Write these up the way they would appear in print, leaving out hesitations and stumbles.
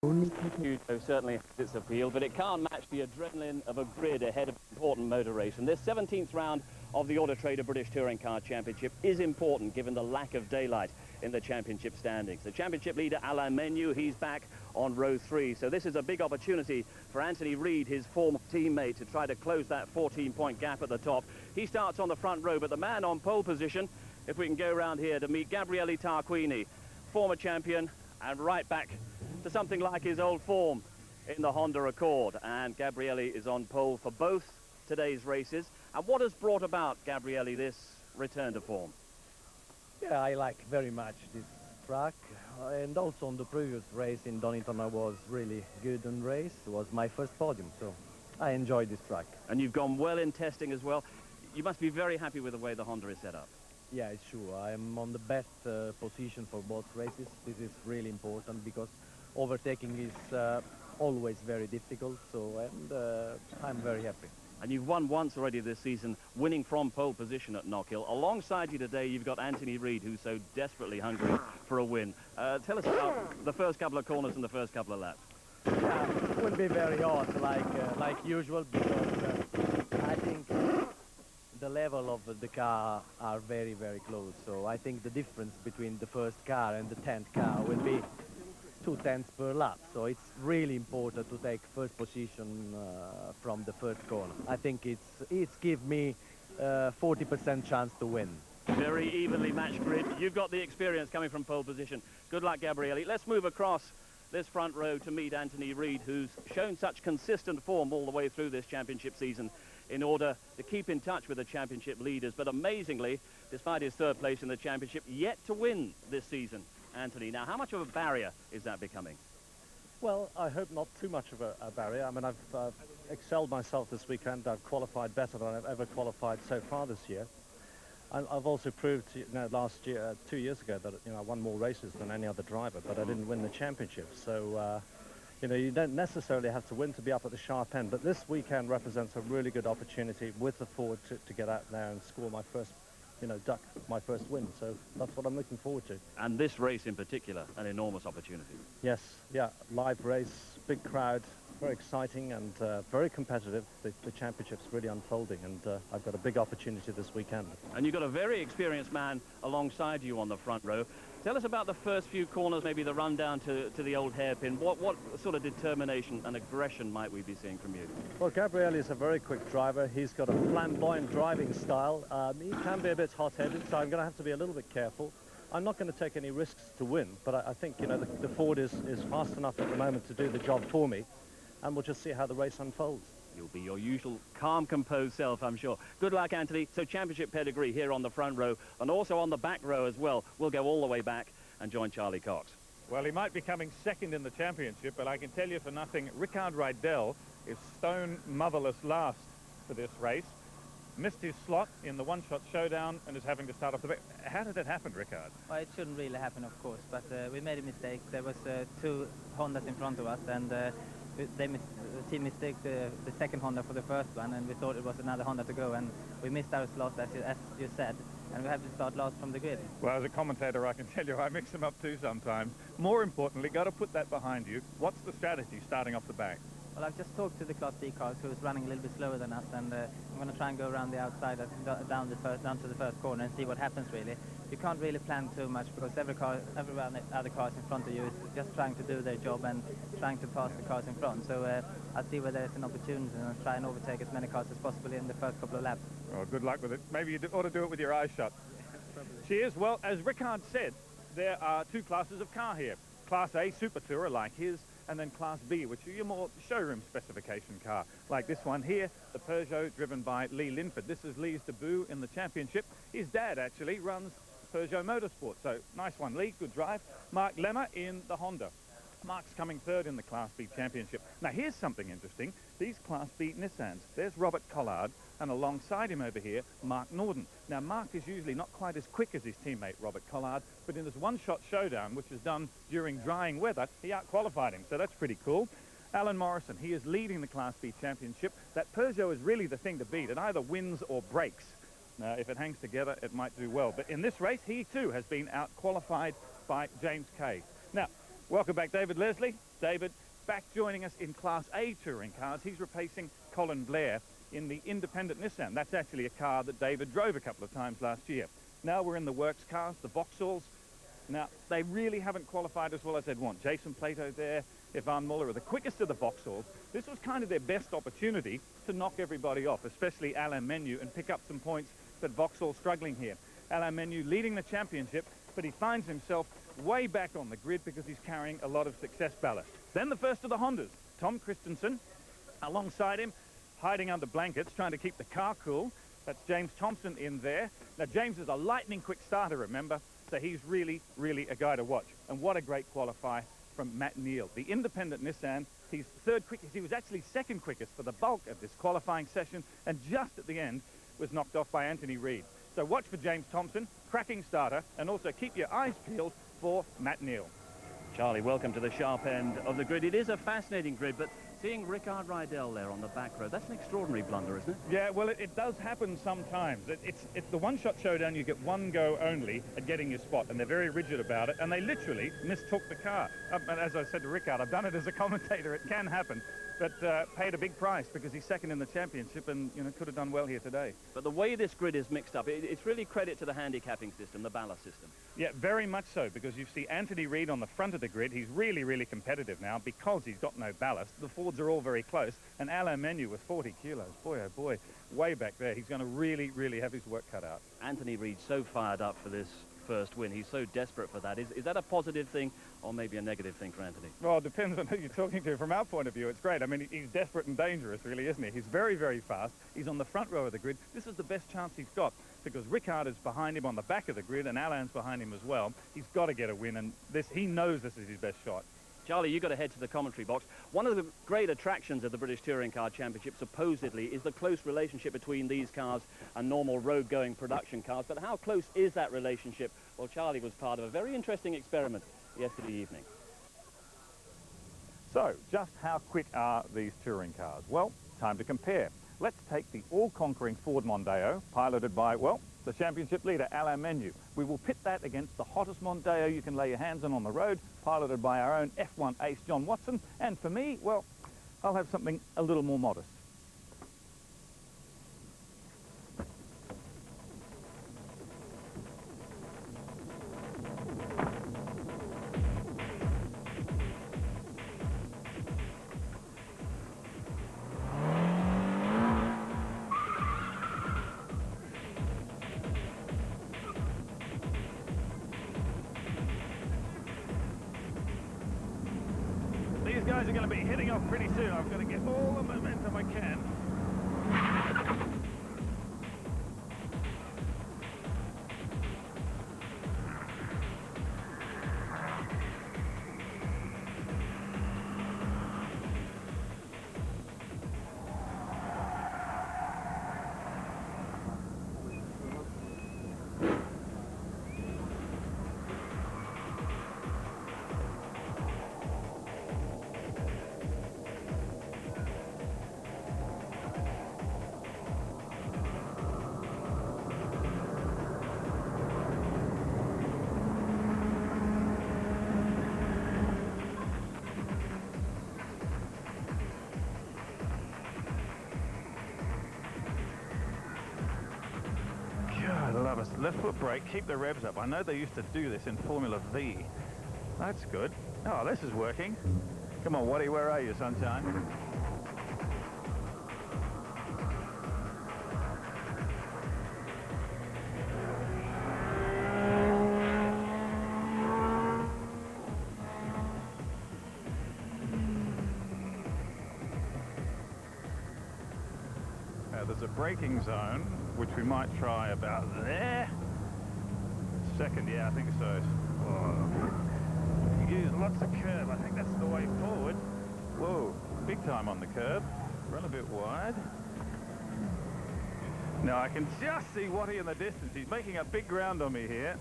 Certainly has its appeal, but it can't match the adrenaline of a grid ahead of an important motor race. And this 17th round of the Auto Trader British Touring Car Championship is important given the lack of daylight in the championship standings. The championship leader, Alain Menu, he's back on row 3. So this is a big opportunity for Anthony Reid, his former teammate, to try to close that 14-point gap at the top. He starts on the front row, but the man on pole position, if we can go around here to meet Gabriele Tarquini, former champion, and right back to something like his old form in the Honda Accord. And Gabriele is on pole for both today's races. And what has brought about, Gabriele, this return to form? Yeah, I like very much this track. And also on the previous race in Donington, I was really good in race. It was my first podium, so I enjoyed this track. And you've gone well in testing as well. You must be very happy with the way the Honda is set up. Yeah, it's true. I'm on the best position for both races. This is really important because overtaking is always very difficult, I'm very happy. And you've won once already this season, winning from pole position at Knockhill. Alongside you today, you've got Anthony Reid, who's so desperately hungry for a win. Tell us about the first couple of corners and the first couple of laps. Yeah, it will be very hard, like usual, because I think the level of the car are very, very close. So I think the difference between the first car and the 10th car will be 2/10 per lap. So it's really important to take first position from the first corner. I think it's give me 40% chance to win. Very evenly matched grid. You've got the experience coming from pole position. Good luck, Gabriele. Let's move across this front row to meet Anthony Reid, who's shown such consistent form all the way through this championship season in order to keep in touch with the championship leaders. But amazingly, despite his third place in the championship, yet to win this season. Anthony, now how much of a barrier is that becoming? Well, I hope not too much of a barrier. I mean, I've excelled myself this weekend. I've qualified better than I've ever qualified so far this year. I've also proved, last year, 2 years ago, that I won more races than any other driver, but I didn't win the championship. So, you don't necessarily have to win to be up at the sharp end. But this weekend represents a really good opportunity with the Ford to get out there and score my first, duck my first win. So that's what I'm looking forward to. And this race in particular, an enormous opportunity. Yes, yeah, live race, big crowd, very exciting and very competitive. The championship's really unfolding, and I've got a big opportunity this weekend. And you've got a very experienced man alongside you on the front row. Tell us about the first few corners, maybe the run down to the old hairpin. What sort of determination and aggression might we be seeing from you? Well, Gabriele is a very quick driver. He's got a flamboyant driving style. He can be a bit hot-headed, so I'm going to have to be a little bit careful. I'm not going to take any risks to win, but I think, the Ford is fast enough at the moment to do the job for me, and we'll just see how the race unfolds. You'll be your usual calm, composed self, I'm sure. Good luck, Anthony. So championship pedigree here on the front row and also on the back row as well. We'll go all the way back and join Charlie Cox. Well, he might be coming second in the championship, but I can tell you for nothing, Rickard Rydell is stone motherless last for this race. Missed his slot in the one-shot showdown and is having to start off the back. How did that happen, Rickard? Well, it shouldn't really happen, of course, but we made a mistake. There was 2 Hondas in front of us, and the team mistook the second Honda for the first one, and we thought it was another Honda to go, and we missed our slot, as you said, and we have to start last from the grid. Well, as a commentator, I can tell you I mix them up too sometimes. More importantly, got to put that behind you. What's the strategy starting off the back? Well, I've just talked to the Class B cars, who's running a little bit slower than us, and I'm going to try and go around the outside down to the first corner and see what happens, really. You can't really plan too much because every other cars in front of you is just trying to do their job and trying to pass the cars in front. So I'll see whether there's an opportunity and I'll try and overtake as many cars as possible in the first couple of laps. Well, good luck with it. Maybe you ought to do it with your eyes shut. Cheers. Well, as Rickard said, there are 2 classes of car here. Class A Super Tourer like his, and then Class B, which are your more showroom specification car, like this one here, the Peugeot driven by Lee Linford. This is Lee's debut in the championship. His dad actually runs Peugeot Motorsport, so nice one, Lee, good drive. Mark Lemmer in the Honda. Mark's coming third in the Class B championship. Now here's something interesting. These Class B Nissans, there's Robert Collard, and alongside him over here, Mark Norden. Now Mark is usually not quite as quick as his teammate Robert Collard, but in this one-shot showdown, which is done during drying weather, he out-qualified him, so that's pretty cool. Alan Morrison, he is leading the Class B championship. That Peugeot is really the thing to beat. It either wins or breaks. Now, if it hangs together, it might do well. But in this race, he too has been out-qualified by James Kay. Now, Welcome back, David Leslie. David, back joining us in Class A touring cars. He's replacing Colin Blair in the independent Nissan. That's actually a car that David drove a couple of times last year. Now we're in the works cars, the Vauxhalls. Now, they really haven't qualified as well as they'd want. Jason Plato there, Ivan Muller are the quickest of the Vauxhalls. This was kind of their best opportunity to knock everybody off, especially Alain Menu, and pick up some points that Vauxhall struggling here. Alain Menu leading the championship, but he finds himself way back on the grid because he's carrying a lot of success ballast. Then the first of the Hondas, Tom Christensen, alongside him, hiding under blankets, trying to keep the car cool. That's James Thompson in there. Now, James is a lightning quick starter, remember, so he's really, really a guy to watch. And what a great qualify from Matt Neal. The independent Nissan, he's third quickest. He was actually second quickest for the bulk of this qualifying session, and just at the end was knocked off by Anthony Reid. So watch for James Thompson, cracking starter, and also keep your eyes peeled for Matt Neal. Charlie, welcome to the sharp end of the grid. It is a fascinating grid, but seeing Rickard Rydell there on the back row, that's an extraordinary blunder, isn't it? Yeah, well, it does happen sometimes. It's the one-shot showdown. You get one go only at getting your spot, and they're very rigid about it, and they literally mistook the car. And as I said to Rickard, I've done it as a commentator. It can happen, but paid a big price because he's second in the championship and, you know, could have done well here today. But the way this grid is mixed up, it's really credit to the handicapping system, the ballast system. Yeah, very much so, because you see Anthony Reid on the front of the grid. He's really, really competitive now because he's got no ballast. The Fords are all very close, and Alain Menu with 40 kilos. Boy, oh boy, way back there. He's going to really, really have his work cut out. Anthony Reid so fired up for this first win. He's so desperate for that. Is that a positive thing or maybe a negative thing for Anthony? Well, it depends on who you're talking to. From our point of view, it's great. I mean, he's desperate and dangerous, really, isn't he? He's very, very fast. He's on the front row of the grid. This is the best chance he's got because Rickard is behind him on the back of the grid and Alain's behind him as well. He's got to get a win, and he knows this is his best shot. Charlie, you've got to head to the commentary box. One of the great attractions of the British Touring Car Championship, supposedly, is the close relationship between these cars and normal road-going production cars. But how close is that relationship? Well, Charlie was part of a very interesting experiment yesterday evening. So, just how quick are these touring cars? Well, time to compare. Let's take the all-conquering Ford Mondeo, piloted by, well, the championship leader, Alain Menu. We will pit that against the hottest Mondeo you can lay your hands on the road, piloted by our own F1 ace, John Watson. And for me, well, I'll have something a little more modest. These guys are going to be hitting off pretty soon. I've got to get all the momentum I can. Left foot brake, keep the revs up. I know they used to do this in Formula V. That's good. Oh, this is working. Come on, Waddy, where are you, sunshine? Now, there's a braking zone, which we might try about there. Second, yeah, I think so. Oh. Use lots of curb. I think that's the way forward. Whoa, big time on the curb. Run a bit wide. Now I can just see Watty in the distance. He's making up big ground on me here.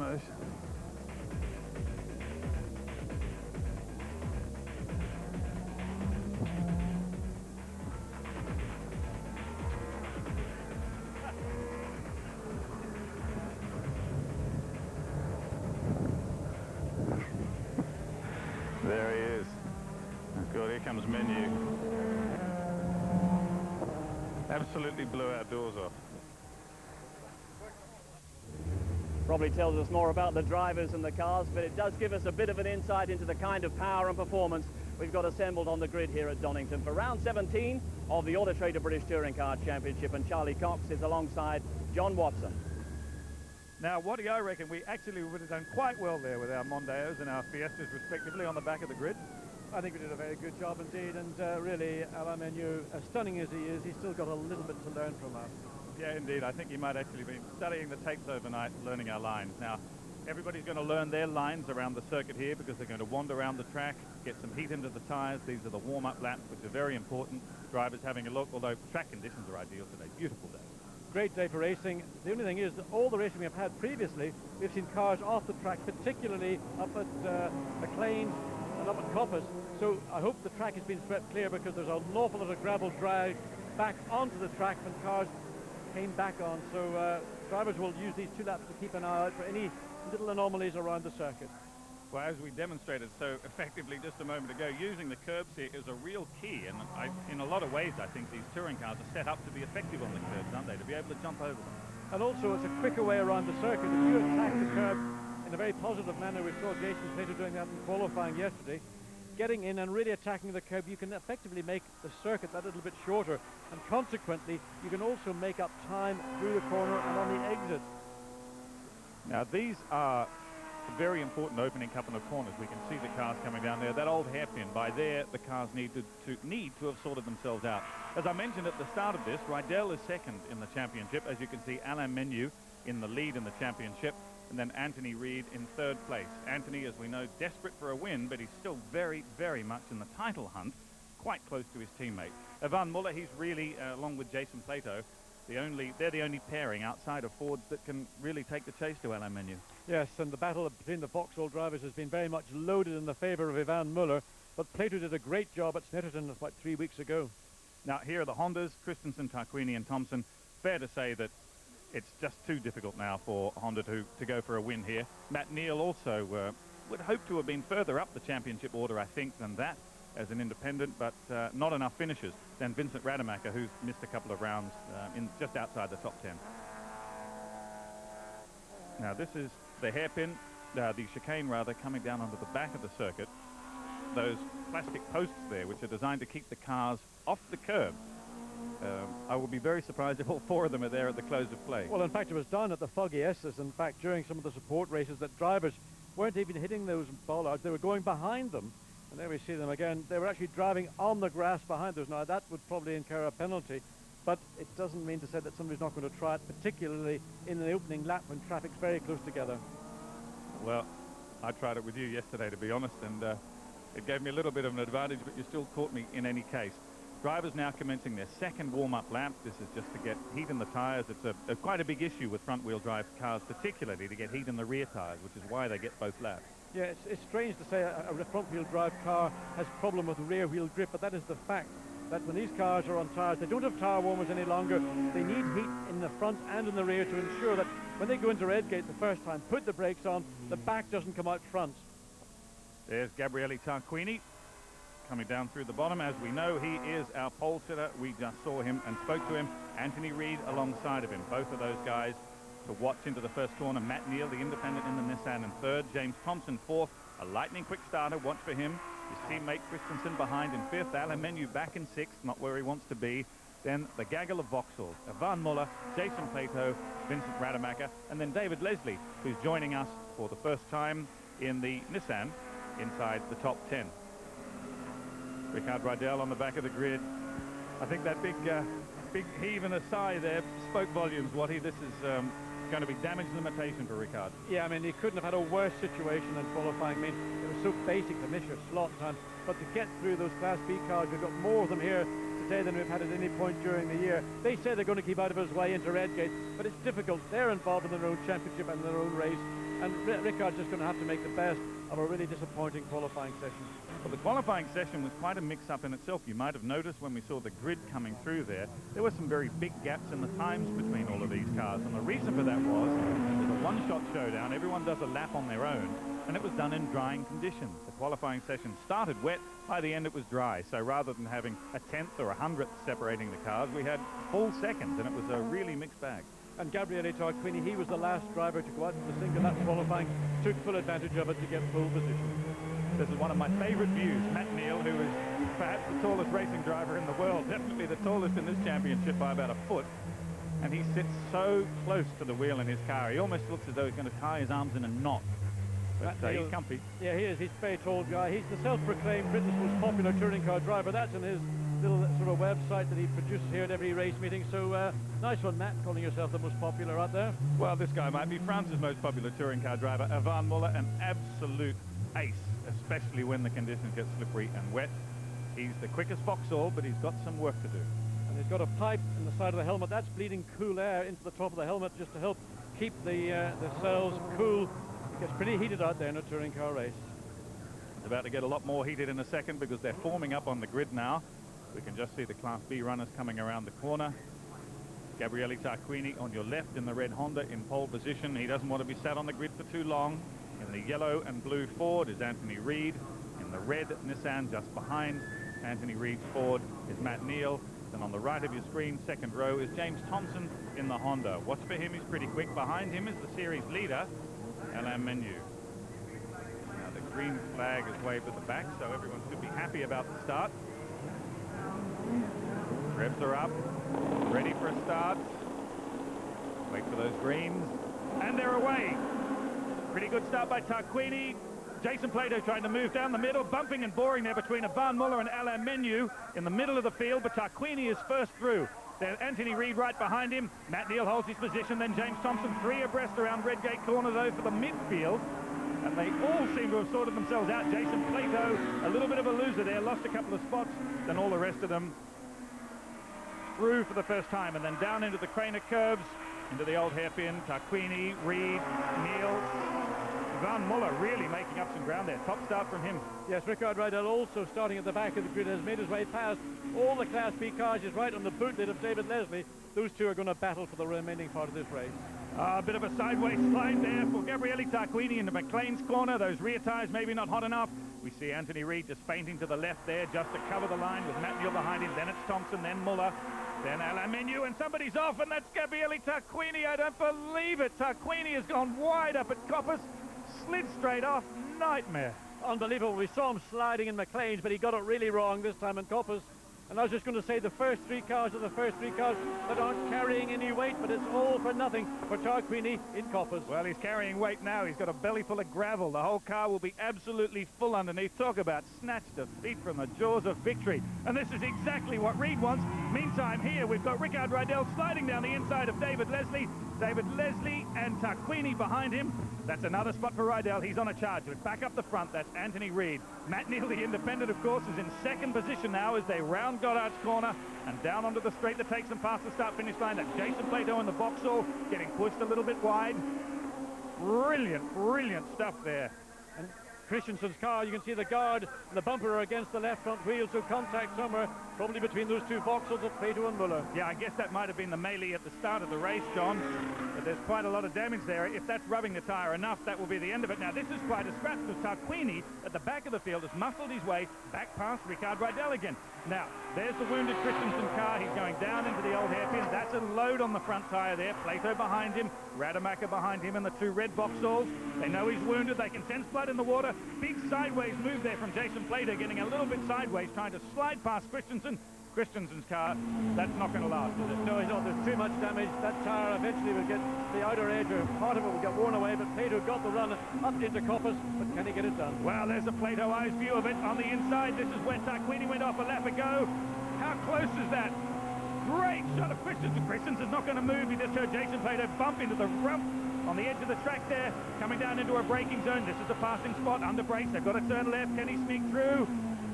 much. There he is. Oh God, here comes Menu. Absolutely blew our doors off. Probably tells us more about the drivers and the cars, but it does give us a bit of an insight into the kind of power and performance we've got assembled on the grid here at Donington for round 17 of the Auto Trader British Touring Car Championship, and Charlie Cox is alongside John Watson. Now, what do I reckon? We actually would have done quite well there with our Mondeos and our Fiestas, respectively, on the back of the grid. I think we did a very good job indeed, and really, Alain Menu, as stunning as he is, he's still got a little bit to learn from us. Yeah, indeed. I think he might actually be studying the tapes overnight, learning our lines. Now, everybody's going to learn their lines around the circuit here because they're going to wander around the track, get some heat into the tyres. These are the warm-up laps, which are very important. Drivers having a look, although track conditions are ideal today. Beautiful day. Great day for racing. The only thing is that all the racing we've had previously, we've seen cars off the track, particularly up at McLean and up at Coppice. So I hope the track has been swept clear because there's an awful lot of gravel drag back onto the track when cars came back on. So drivers will use these 2 laps to keep an eye out for any little anomalies around the circuit. Well, as we demonstrated so effectively just a moment ago, using the curbs here is a real key. And in a lot of ways, I think these touring cars are set up to be effective on the curbs, aren't they? To be able to jump over them. And also, it's a quicker way around the circuit. If you attack the curb in a very positive manner, we saw Jason Plato doing that in qualifying yesterday, getting in and really attacking the curb, you can effectively make the circuit that little bit shorter. And consequently, you can also make up time through the corner and on the exit. Now, these are a very important opening couple of corners. We can see the cars coming down there. That old hairpin, by there, the cars need to have sorted themselves out. As I mentioned at the start of this, Rydell is second in the championship. As you can see, Alain Menu in the lead in the championship, and then Anthony Reid in 3rd place. Anthony, as we know, desperate for a win, but he's still very, very much in the title hunt, quite close to his teammate. Van Muller, he's really, along with Jason Plato, they're the only pairing outside of Ford that can really take the chase to Alain Menu. Yes, and the battle between the Vauxhall drivers has been very much loaded in the favour of Ivan Muller, but Plato did a great job at Snetterton about 3 weeks ago. Now, here are the Hondas, Christensen, Tarquini and Thompson. Fair to say that it's just too difficult now for Honda to go for a win here. Matt Neal also would hope to have been further up the championship order, I think, than that as an independent, but not enough finishes. Then Vincent Rademacher, who's missed a couple of rounds in just outside the top 10. Now, this is the hairpin, the chicane rather, coming down onto the back of the circuit. Those plastic posts there, which are designed to keep the cars off the curb. I will be very surprised if all 4 of them are there at the close of play. Well, in fact, it was down at the Foggy S's, in fact, during some of the support races, that drivers weren't even hitting those bollards. They were going behind them. And there we see them again. They were actually driving on the grass behind those. Now, that would probably incur a penalty, but it doesn't mean to say that somebody's not going to try it, particularly in the opening lap when traffic's very close together. Well, I tried it with you yesterday, to be honest, and it gave me a little bit of an advantage, but you still caught me in any case. Drivers now commencing their 2nd warm-up lap. This is just to get heat in the tyres. It's quite a big issue with front-wheel drive cars, particularly to get heat in the rear tyres, which is why they get both laps. Yeah, it's strange to say a front-wheel drive car has a problem with rear-wheel grip, but that is the fact that when these cars are on tyres, they don't have tyre warmers any longer. They need heat in the front and in the rear to ensure that when they go into Redgate the first time, put the brakes on, the back doesn't come out front. There's Gabriele Tarquini coming down through the bottom. As we know, he is our pole sitter. We just saw him and spoke to him. Anthony Reid alongside of him. Both of those guys to watch into the first corner. Matt Neal, the independent, in the Nissan in 3rd. James Thompson 4th. A lightning quick starter. Watch for him. His teammate Christensen behind in 5th. Alain Menu back in 6th. Not where he wants to be. Then the gaggle of Vauxhall. Van Muller, Jason Plato, Vincent Rademacher, and then David Leslie, who's joining us for the first time in the Nissan inside the top 10. Ricard Rydell on the back of the grid. I think that big heave and a sigh there spoke volumes, Watty. This is going to be damage limitation for Ricard. Yeah, I mean, he couldn't have had a worse situation than qualifying. I mean, it was so basic to miss your slot time, but to get through those Class B cars, we've got more of them here today than we've had at any point during the year. They say they're going to keep out of his way into Redgate, but it's difficult. They're involved in their own championship and their own race. and Ricard's just going to have to make the best of a really disappointing qualifying session. Well, the qualifying session was quite a mix-up in itself. You might have noticed when we saw the grid coming through there were some very big gaps in the times between all of these cars, and the reason for that was it was a one-shot showdown. Everyone does a lap on their own, and it was done in drying conditions. The qualifying session started wet, by the end it was dry, so rather than having a 10th or a 100th separating the cars, we had full seconds, and it was a really mixed bag. And Gabriele Tarquini, he was the last driver to go out to the single lap qualifying, took full advantage of it to get pole position. This is one of my favorite views. Matt Neal, who is perhaps the tallest racing driver in the world, definitely the tallest in this championship by about a foot, and he sits so close to the wheel in his car. He almost looks as though he's going to tie his arms in a knot. But he's comfy. Yeah, he is. He's a very tall guy. He's the self-proclaimed Britain's most popular touring car driver. That's in his little sort of website that he produces here at every race meeting. So nice one, Matt, calling yourself the most popular out there. Well, this guy might be France's most popular touring car driver. Ivan Muller, an absolute ace, especially when the conditions get slippery and wet. He's the quickest Vauxhall, but he's got some work to do. And he's got a pipe in the side of the helmet. That's bleeding cool air into the top of the helmet just to help keep the cells cool. It gets pretty heated out there in a touring car race. It's about to get a lot more heated in a second because they're forming up on the grid now. We can just see the Class B runners coming around the corner. Gabriele Tarquini on your left in the red Honda in pole position. He doesn't want to be sat on the grid for too long. In the yellow and blue Ford is Anthony Reid. In the red Nissan just behind Anthony Reid's Ford is Matt Neal. And on the right of your screen, second row, is James Thompson in the Honda. Watch for him, he's pretty quick. Behind him is the series leader, Alain Menu. Now the green flag is waved at the back, so everyone should be happy about the start. Revs are up, ready for a start. Wait for those greens, and they're away. Pretty good start by Tarquini. Jason Plato trying to move down the middle, bumping and boring there between Ivan Muller and Alain Menu in the middle of the field, but Tarquini is first through. There's Anthony Reid right behind him. Matt Neal holds his position, then James Thompson, three abreast around Redgate Corner, though, for the midfield. And they all seem to have sorted themselves out. Jason Plato, a little bit of a loser there, lost a couple of spots, then all the rest of them through for the first time, and then down into the Craner curves, into the old hairpin. Tarquini, Reid, Neal. Ivan Muller really making up some ground there. Top start from him. Yes, Ricard Rydell also starting at the back of the grid has made his way past all the Class B cars. He's right on the boot lid of David Leslie. Those two are going to battle for the remaining part of this race. A bit of a sideways slide there for Gabriele Tarquini into McLean's corner. Those rear tyres maybe not hot enough. We see Anthony Reid just feinting to the left there just to cover the line with Matt Neal behind him. Then it's Thompson, then Muller, then Alain Menu, and somebody's off, and that's Gabriele Tarquini. I don't believe it. Tarquini has gone wide up at Coppice. Slid straight off. Nightmare. Unbelievable. We saw him sliding in McLean's, but he got it really wrong this time in Coppice. And I was just going to say the first three cars are the first three cars that aren't carrying any weight, but it's all for nothing for Tarquini in Coppice. Well, he's carrying weight now. He's got a belly full of gravel. The whole car will be absolutely full underneath. Talk about snatch defeat from the jaws of victory. And this is exactly what Reid wants. Meantime, here we've got Ricard Rydell sliding down the inside of David Leslie. David Leslie and Tarquini behind him. That's another spot for Rydell. He's on a charge. But back up the front, that's Anthony Reid. Matt Neal, the independent, of course, is in second position now as they round Goddard's corner and down onto the straight that takes them past the start-finish line. That's Jason Plato in the Vauxhall getting pushed a little bit wide. Brilliant, brilliant stuff there. And Christensen's car, you can see the guard and the bumper are against the left front wheel, so contact somewhere, probably between those two Vauxhalls of Plato and Muller. Yeah, I guess that might have been the melee at the start of the race, John. But there's quite a lot of damage there. If that's rubbing the tyre enough, that will be the end of it. Now, this is quite a scratch because Tarquini at the back of the field has muscled his way back past Ricard Rydell again. Now, there's the wounded Christensen car. He's going down into the old hairpin. That's a load on the front tyre there. Plato behind him, Rademacher behind him, and the two red Vauxhalls. They know he's wounded. They can sense blood in the water. Big sideways move there from Jason Plato, getting a little bit sideways, trying to slide past Christensen. Christensen's car, that's not going to last, is it? No, it's not. There's too much damage. That tyre eventually will get the outer edge, or part of it will get worn away, but Plato got the run up into Coppice, but can he get it done? Well, there's a Plato eyes view of it on the inside. This is where Tarquini went off a lap ago. How close is that? Great shot of Christensen. Christensen's not going to move. He just heard Jason Plato bump into the rump on the edge of the track there, coming down into a braking zone. This is the passing spot, under brakes. They've got to turn left. Can he sneak through?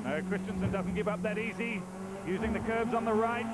No, Christensen doesn't give up that easy. Using the curbs on the right.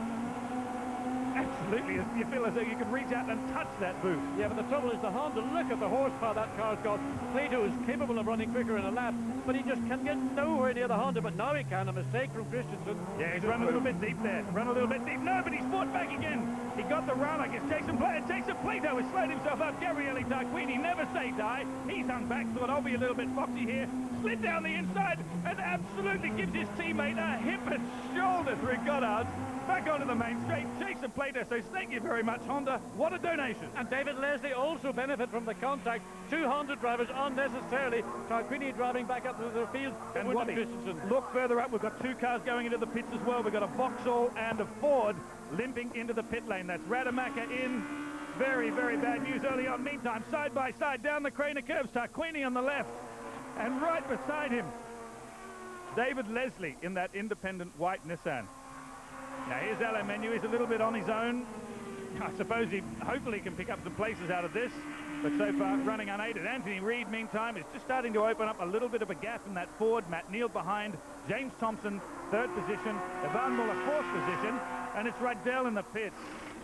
absolutely, you feel as though you could reach out and touch that boot. Yeah, but the trouble is the Honda, look at the horsepower that car's got. Plato is capable of running quicker in a lap, but he just can get nowhere near the Honda, but now he can. A mistake from Christensen. Yeah, he's run a little bit deep there. Run a little bit deep. No, but he's fought back again. He got the run. I guess Jason Plato has slowed himself up. Gabriele Tarquini never say die. He's hung back, thought I'll be a little bit foxy here. Slid down the inside and absolutely gives his teammate a hip and shoulder through Goddard's. Back onto the main straight. Jason Plato says, thank you very much, Honda. What a donation. And David Leslie also benefit from the contact. 2 Honda drivers unnecessarily. Tarquini driving back up to the field. And with Wally, Christensen. look further up. We've got 2 cars going into the pits as well. We've got a Vauxhall and a Ford limping into the pit lane. That's Rademacher in. Very, very bad news early on. Meantime, side by side down the Craner curves. Tarquini on the left. And right beside him, David Leslie in that independent white Nissan. Now here's Alain Menu. He's a little bit on his own. I suppose he hopefully can pick up some places out of this, but so far running unaided. Anthony Reid, meantime, is just starting to open up a little bit of a gap in that Ford. Matt Neal behind. James Thompson, 3rd position. Ivan Muller, 4th position. And it's Rydell in the pits.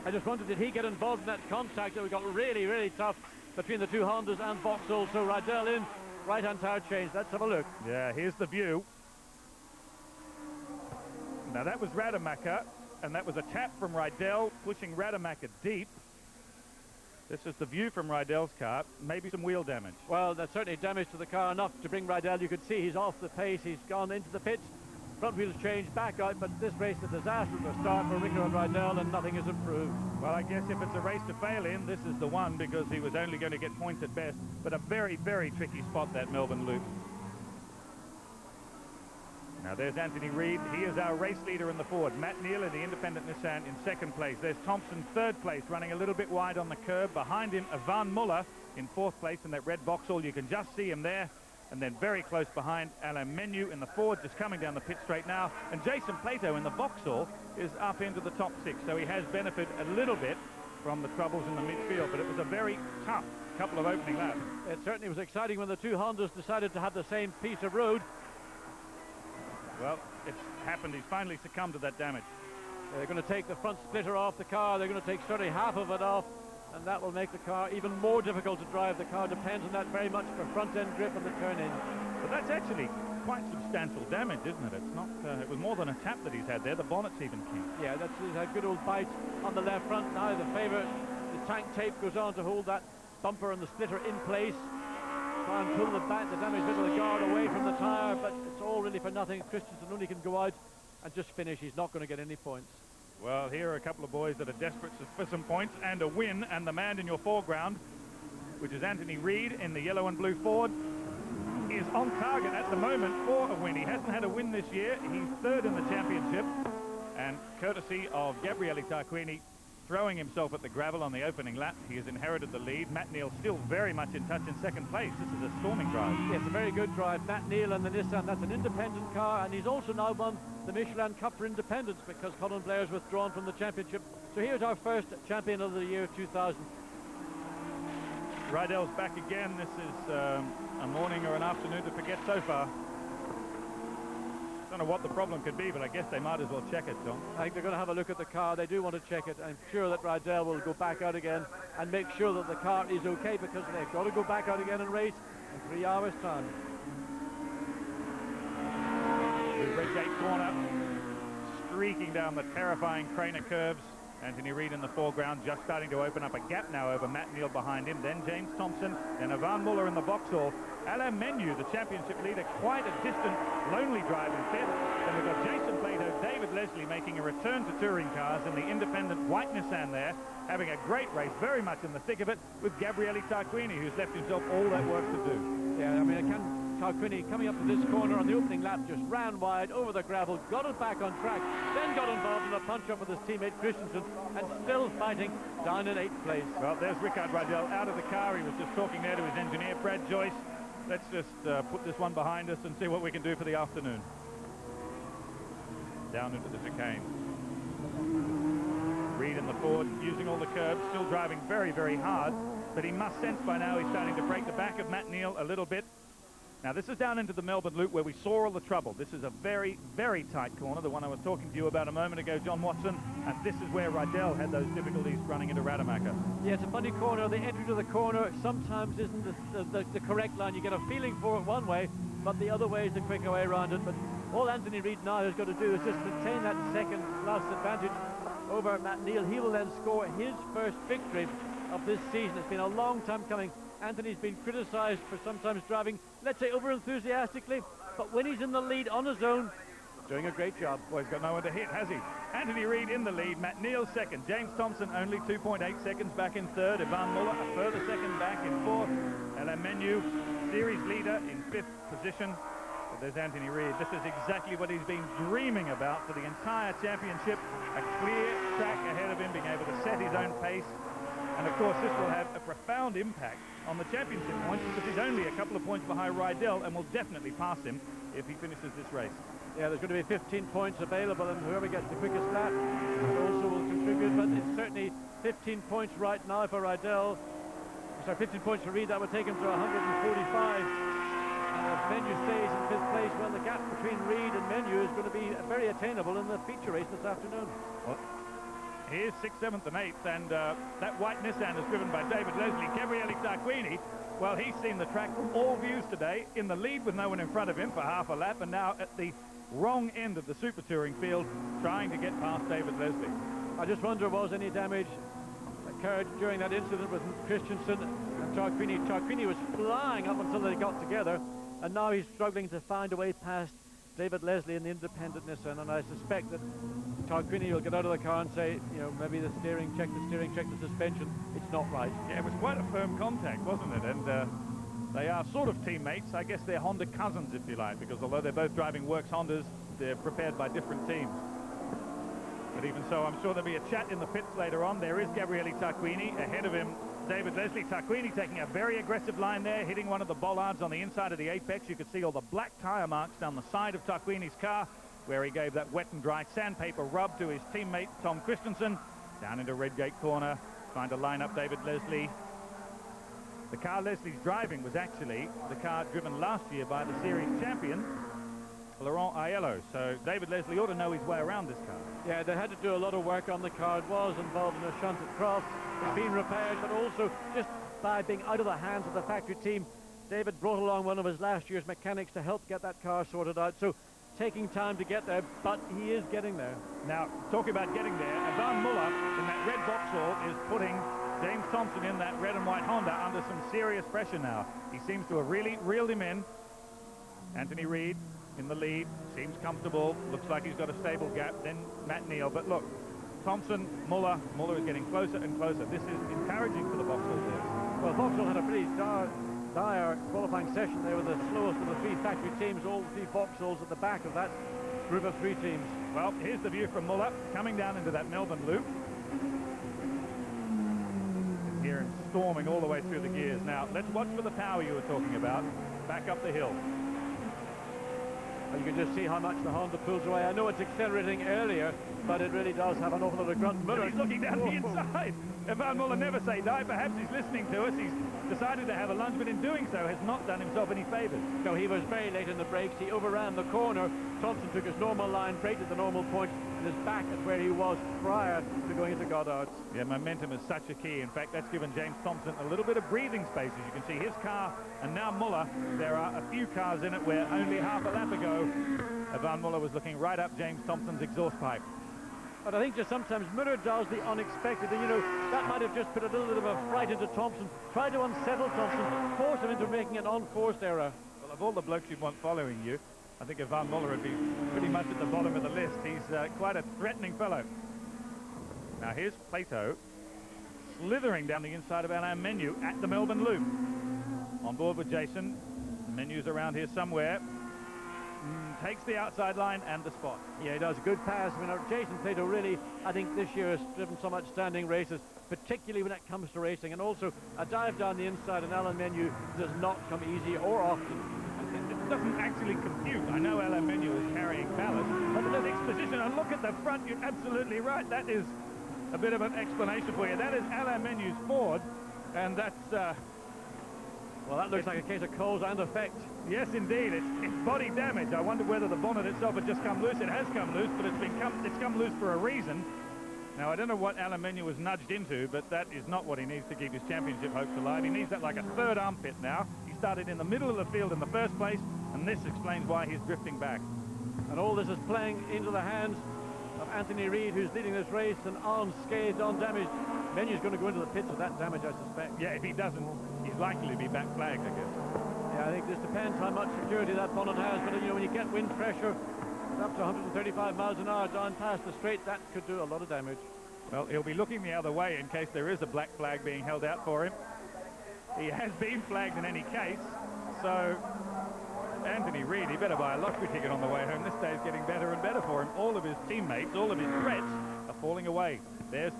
I just wondered, did he get involved in that contact that we got really, really tough between the 2 Hondas and Vauxhall? So Rydell in, right-hand tire change. Let's have a look. Yeah, here's the view. Now that was Rademacher, and that was a tap from Rydell, pushing Rademacher deep. This is the view from Rydell's car. Maybe some wheel damage. Well, that's certainly damage to the car, enough to bring Rydell. You could see he's off the pace. He's gone into the pits. Front wheels changed back out, but this race is a disaster to start for Rico and Rydell, and nothing has improved. Well, I guess if it's a race to fail in, this is the one, because he was only going to get points at best. But a very, very tricky spot, that Melbourne loop. Now there's Anthony Reid. He is our race leader in the Ford. Matt Neal in the independent Nissan in 2nd place. There's Thompson, 3rd place, running a little bit wide on the curb. Behind him, Ivan Muller in 4th place in that red Vauxhall. You can just see him there. And then very close behind, Alain Menu in the Ford, just coming down the pit straight now. And Jason Plato in the Vauxhall is up into the top 6. So he has benefited a little bit from the troubles in the midfield. But it was a very tough couple of opening laps. It certainly was exciting when the 2 Hondas decided to have the same piece of road. Well, it's happened. He's finally succumbed to that damage. They're going to take the front splitter off the car. They're going to take certainly half of it off, and that will make the car even more difficult to drive. The car depends on that very much for front-end grip and the turn-in. But that's actually quite substantial damage, isn't it? It's not. It was more than a tap that he's had there. The bonnet's even kinked. Yeah, that's a good old bite on the left front. Now the favour, the tank tape goes on to hold that bumper and the splitter in place. Try and pull the damaged bit of the guard away from the tyre, but it's all really for nothing. Christensen only can go out and just finish. He's not going to get any points. Well, here are a couple of boys that are desperate for some points and a win, and the man in your foreground, which is Anthony Reid in the yellow and blue Ford, is on target at the moment for a win. He hasn't had a win this year. He's 3rd in the championship, and courtesy of Gabriele Tarquini throwing himself at the gravel on the opening lap, he has inherited the lead. Matt Neal still very much in touch in 2nd place. This is a storming drive. Yes, a very good drive. Matt Neal and the Nissan, that's an independent car, and he's also now won the Michelin Cup for independents because Colin Blair's withdrawn from the championship. So here's our first champion of the year 2000. Rydell's back again. This is a morning or an afternoon to forget so far. I don't know what the problem could be, but I guess they might as well check it, John. I think they're going to have a look at the car. They do want to check it. I'm sure that Rydell will go back out again and make sure that the car is okay, because they've got to go back out again and race in 3 hours' time. Red gate corner, streaking down the terrifying Craner curves. Anthony Reid in the foreground, just starting to open up a gap now over Matt Neal behind him. Then James Thompson, then Ivan Muller in the Vauxhall. Alain Menu, the championship leader, quite a distant, lonely drive in 5th. Then we've got Jason Plato, David Leslie making a return to touring cars in the independent white Nissan there, having a great race, very much in the thick of it, with Gabriele Tarquini, who's left himself all that work to do. Yeah, I mean, Tarquini coming up to this corner on the opening lap, just ran wide over the gravel, got it back on track, then got involved in a punch-up with his teammate Christensen, and still fighting down in 8th place. Well, there's Rickard Rydell out of the car. He was just talking there to his engineer, Brad Joyce. Let's just put this one behind us and see what we can do for the afternoon. Down into the chicane. Reid in the Ford, using all the curbs, still driving very, very hard, but he must sense by now he's starting to break the back of Matt Neal a little bit. Now, this is down into the Melbourne Loop where we saw all the trouble. This is a very, very tight corner, the one I was talking to you about a moment ago, John Watson, and this is where Rydell had those difficulties running into Rademacher. Yeah, it's a funny corner. The entry to the corner sometimes isn't the correct line. You get a feeling for it one way, but the other way is the quicker way around it. But all Anthony Reid now has got to do is just maintain that second class advantage over Matt Neal. He will then score his first victory of this season. It's been a long time coming. Anthony's been criticised for sometimes driving, let's say, over-enthusiastically, but when he's in the lead on his own, doing a great job. Well, he's got no one to hit, has he? Anthony Reid in the lead, Matt Neal second, James Thompson only 2.8 seconds back in third, Ivan Muller a further second back in fourth, Alain Menu, series leader in fifth position. But there's Anthony Reid. This is exactly what he's been dreaming about for the entire championship, a clear track ahead of him, being able to set his own pace. And of course, this will have a profound impact on the championship points because he's only a couple of points behind Rydell and will definitely pass him if he finishes this race. Yeah, there's going to be 15 points available, and whoever gets the quickest lap also will contribute. But it's certainly 15 points right now for Rydell. Sorry, 15 points for Reid. That would take him to 145. Menu stays in fifth place. Well, the gap between Reid and Menu is going to be very attainable in the feature race this afternoon. Well, here's 6th, 7th and 8th, and that white Nissan is driven by David Leslie. Gabriele Tarquini, well, he's seen the track from all views today, in the lead with no one in front of him for half a lap, and now at the wrong end of the Super Touring field, trying to get past David Leslie. I just wonder, was any damage occurred during that incident with Christensen and Tarquini? Tarquini was flying up until they got together, and now he's struggling to find a way past David Leslie in the independent Nissan, and I suspect that Tarquini will get out of the car and say, you know, maybe the steering, check the suspension, it's not right. Yeah, it was quite a firm contact, wasn't it? And they are sort of teammates. I guess they're Honda cousins, if you like, because although they're both driving Works Hondas, they're prepared by different teams. But even so, I'm sure there'll be a chat in the pits later on. There is Gabriele Tarquini, ahead of him David Leslie. Tarquini taking a very aggressive line there, hitting one of the bollards on the inside of the apex. You could see all the black tyre marks down the side of Tarquini's car, where he gave that wet and dry sandpaper rub to his teammate Tom Christensen. Down into Redgate corner, trying to line up David Leslie. The car Leslie's driving was actually the car driven last year by the series champion, Laurent Aiello. So David Leslie ought to know his way around this car. Yeah, they had to do a lot of work on the car. It was involved in a shunt at Cross. It's been repaired, but also just by being out of the hands of the factory team, David brought along one of his last year's mechanics to help get that car sorted out. So taking time to get there, but he is getting there. Now, talking about getting there, Ivan Muller in that red Vauxhall is putting James Thompson in that red and white Honda under some serious pressure now. He seems to have really reeled him in. Anthony Reid in the lead, seems comfortable, looks like he's got a stable gap, then Matt Neal. But look, Thompson, Muller is getting closer and closer. This is encouraging for the Vauxhall teams. Well, Vauxhall had a pretty dire qualifying session. They were the slowest of the three factory teams, all three Vauxhalls at the back of that group of three teams. Well, here's the view from Muller coming down into that Melbourne Loop. Here and storming all the way through the gears. Now, let's watch for the power you were talking about back up the hill. You can just see how much the Honda pulls away. I know it's accelerating earlier, but it really does have an awful lot of grunt. He's looking down the inside. Ivan Muller never say die. Perhaps he's listening to us. He's decided to have a lunge, but in doing so has not done himself any favours. No, he was very late in the brakes. He overran the corner. Thompson took his normal line, braked at the normal point, and is back at where he was prior to going into Goddard's. Yeah, momentum is such a key. In fact, that's given James Thompson a little bit of breathing space. As you can see, his car and now Muller, there are a few cars in it where only half a lap ago, Ivan Muller was looking right up James Thompson's exhaust pipe. But I think just sometimes Muller does the unexpected. And, you know, that might have just put a little bit of a fright into Thompson. Try to unsettle Thompson, force him into making an unforced error. Well, of all the blokes you'd want following you, I think Ivan Muller would be pretty much at the bottom of the list. He's quite a threatening fellow. Now here's Plato slithering down the inside of Alain Menu at the Melbourne Loop. On board with Jason. Menu's around here somewhere. Takes the outside line and the spot. Yeah, he does a good pass. I mean, Jason Plato really, I think this year has driven some outstanding races, particularly when it comes to racing. And also, a dive down the inside and Alain Menu does not come easy or often. It doesn't actually compute. I know Alain Menu is carrying ballast, but in the next position, and look at the front, you're absolutely right. That is a bit of an explanation for you. That is Alain Menu's Ford, and that's, Well, that looks like a case of cause and effect. Yes, indeed. It's body damage. I wonder whether the bonnet itself had just come loose. It has come loose, but it's come loose for a reason. Now, I don't know what Aluminium was nudged into, but that is not what he needs to keep his championship hopes alive. He needs that like a third armpit now. He started in the middle of the field in the first place, and this explains why he's drifting back. And all this is playing into the hands of Anthony Reid, who's leading this race, and unscathed, undamaged. Menu's going to go into the pits with that damage, I suspect. Yeah, if he doesn't, he's likely to be back flagged, I guess. Yeah, I think this depends how much security that bonnet has, but you know, when you get wind pressure up to 135 miles an hour down past the straight, that could do a lot of damage. Well, he'll be looking the other way in case there is a black flag being held out for him. He has been flagged in any case, so Anthony Reid, he better buy a lottery ticket on the way home. This day is getting better and better for him. All of his teammates, all of his threats are falling away. There's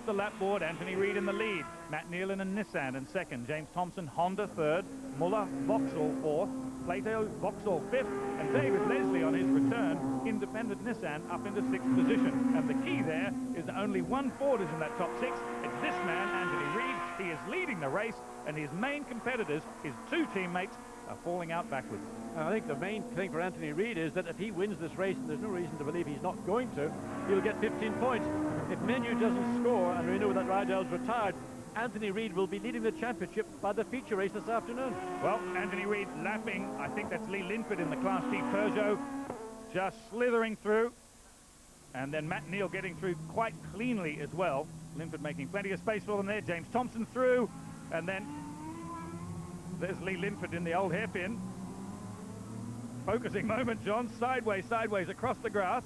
the lap board. Anthony Reid in the lead. Matt Nealon and Nissan in second. James Thompson, Honda third. Muller, Vauxhall fourth. Plato, Vauxhall fifth. And David Leslie on his return, independent Nissan, up into sixth position. And the key there is that only one Ford is in that top six. It's this man, Anthony Reid. He is leading the race, and his main competitors, his two teammates, are falling out backwards. I think the main thing for Anthony Reid is that if he wins this race, and there's no reason to believe he's not going to, he'll get 15 points. If Menu doesn't score, and we know that Rydell's retired, Anthony Reid will be leading the championship by the feature race this afternoon. Well, Anthony Reid lapping, I think that's Lee Linford in the Class T Peugeot, just slithering through. And then Matt Neal getting through quite cleanly as well. Linford making plenty of space for them there. James Thompson through, and then there's Lee Linford in the old hairpin. Focusing moment, John. Sideways across the grass.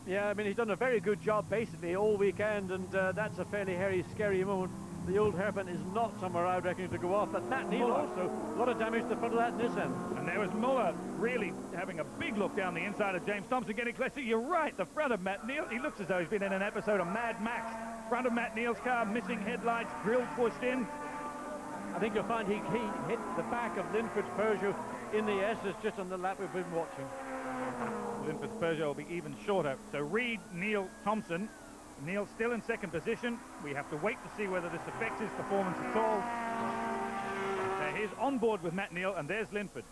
Yeah, I mean, he's done a very good job basically all weekend, and that's a fairly hairy, scary moment. The old hairpin is not somewhere I reckon to go off, but Matt Neal also, a lot of damage to the front of that Nissan. And there was Muller really having a big look down the inside of James Thompson, getting closer. You're right, the front of Matt Neal, he looks as though he's been in an episode of Mad Max. Front of Matt Neal's car, missing headlights, grill pushed in. I think you'll find he hit the back of Linford's Peugeot in the S's just on the lap we've been watching. Linford's Peugeot will be even shorter. So Reid, Neal, Thompson. Neal still in second position. We have to wait to see whether this affects his performance at all. Now he's on board with Matt Neal, and there's Linford.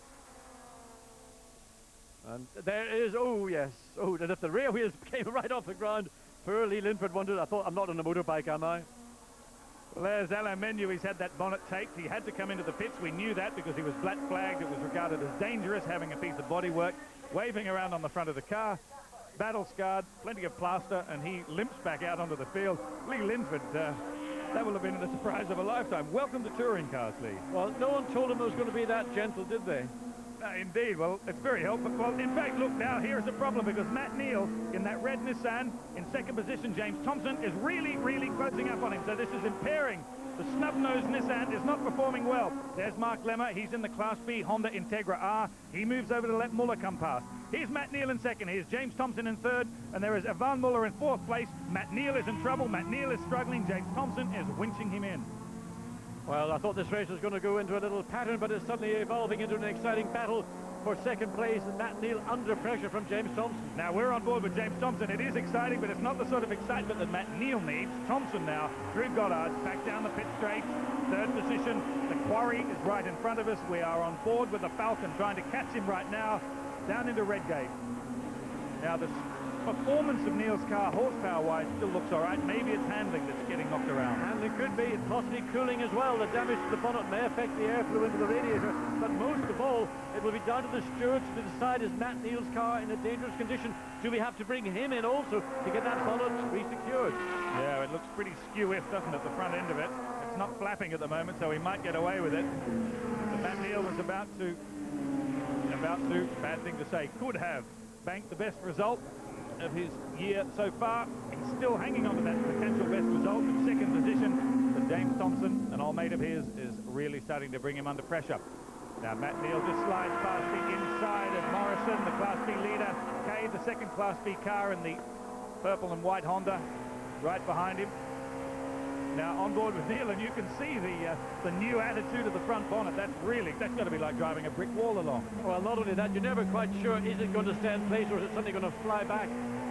And there is, oh yes, oh, and if the rear wheels came right off the ground, poor Lee Linford wondered, I thought, I'm not on a motorbike, am I? Well, there's Alain Menu. He's had that bonnet taped. He had to come into the pits. We knew that because he was black flagged. It was regarded as dangerous, having a piece of bodywork, waving around on the front of the car. Battle scarred, plenty of plaster, and he limps back out onto the field. Lee Linford, that will have been the surprise of a lifetime. Welcome to touring cars, Lee. Well, no one told him it was going to be that gentle, did they? Indeed, well, it's very helpful. Well, in fact, look, now here's the problem, because Matt Neal in that red Nissan in second position, James Thompson is really closing up on him, so this is impairing. The snub-nosed Nissan is not performing well. There's Mark Lemmer. He's in the Class B Honda Integra R. He moves over to let Muller come past. Here's Matt Neal in second. Here's James Thompson in third. And there is Ivan Muller in fourth place. Matt Neal is in trouble. Matt Neal is struggling. James Thompson is winching him in. Well, I thought this race was going to go into a little pattern, but it's suddenly evolving into an exciting battle for second place, and Matt Neal under pressure from James Thompson. Now, we're on board with James Thompson. It is exciting, but it's not the sort of excitement that Matt Neal needs. Thompson now, through Goddard, back down the pit straight, third position. The quarry is right in front of us. We are on board with the Falcon, trying to catch him right now, down into Redgate. Now, the performance of Neal's car, horsepower-wise, still looks all right. Maybe it's handling that's getting knocked around. Handling could be, possibly cooling as well. The damage to the bonnet may affect the airflow into the radiator, but most of all, it will be down to the stewards to decide, is Matt Neal's car in a dangerous condition? Do we have to bring him in also to get that bonnet re-secured? Yeah, it looks pretty skew-if, doesn't it, the front end of it? It's not flapping at the moment, so he might get away with it. But Matt Neal was about to, bad thing to say, could have banked the best result of his year so far. He's still hanging on to that potential best result in second position, but James Thompson, an old mate of his, is really starting to bring him under pressure. Now Matt Neal just slides past the inside of Morrison, the Class B leader. Cade, the second Class B car in the purple and white Honda, right behind him. Now on board with Neil, and you can see the new attitude of the front bonnet. That's got to be like driving a brick wall along. Well, not only that, you're never quite sure, is it going to stay in place or is it suddenly going to fly back?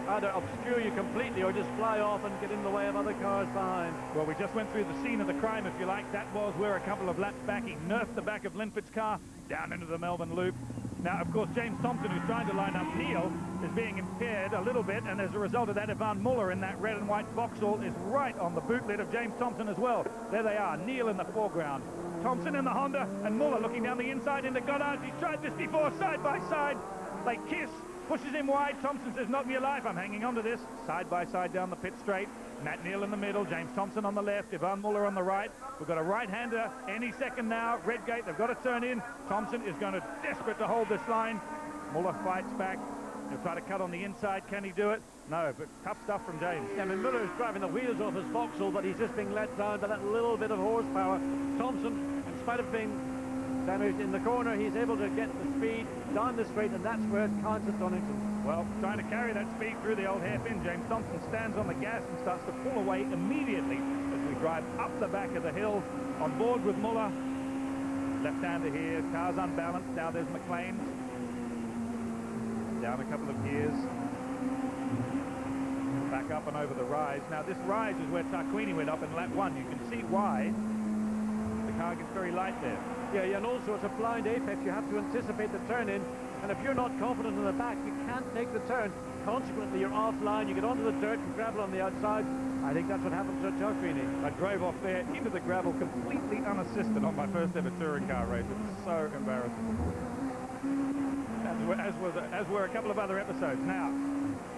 Either obscure you completely or just fly off and get in the way of other cars behind. Well, we just went through the scene of the crime, if you like. That was where a couple of laps back, he nerfed the back of Linford's car down into the Melbourne Loop. Now, of course, James Thompson, who's trying to line up Neil, is being impaired a little bit, and as a result of that, Ivan Muller in that red and white Vauxhall is right on the boot lid of James Thompson as well. There they are, Neil in the foreground. Thompson in the Honda, and Muller looking down the inside into Goddard's. He's tried this before, side by side. They kiss. Pushes him wide. Thompson says, not me alive, I'm hanging on to this. Side by side down the pit straight. Matt Neal in the middle, James Thompson on the left, Ivan Muller on the right. We've got a right-hander any second now. Redgate, they've got to turn in. Thompson is going to desperate to hold this line. Muller fights back. He'll try to cut on the inside. Can he do it? No, but tough stuff from James. Yeah, I mean, Miller's driving the wheels off his Vauxhall, but he's just being let down by that little bit of horsepower. Thompson, in spite of being damaged in the corner, he's able to get the speed down the straight, and that's where it counts at Donington. Well, trying to carry that speed through the old hairpin, James Thompson stands on the gas and starts to pull away immediately as we drive up the back of the hill. On board with Muller. Left-hander here, car's unbalanced. Now there's McLean. Down a couple of gears. Back up and over the rise. Now this rise is where Tarquini went up in lap 1. You can see why the car gets very light there. Yeah, and also it's a blind apex. You have to anticipate the turn in, and if you're not confident in the back, you can't take the turn. Consequently, you're offline. You get onto the dirt and gravel on the outside. I think that's what happened to Tarquini. I drove off there into the gravel completely unassisted on my first ever touring car race. It was so embarrassing. As were a couple of other episodes. Now,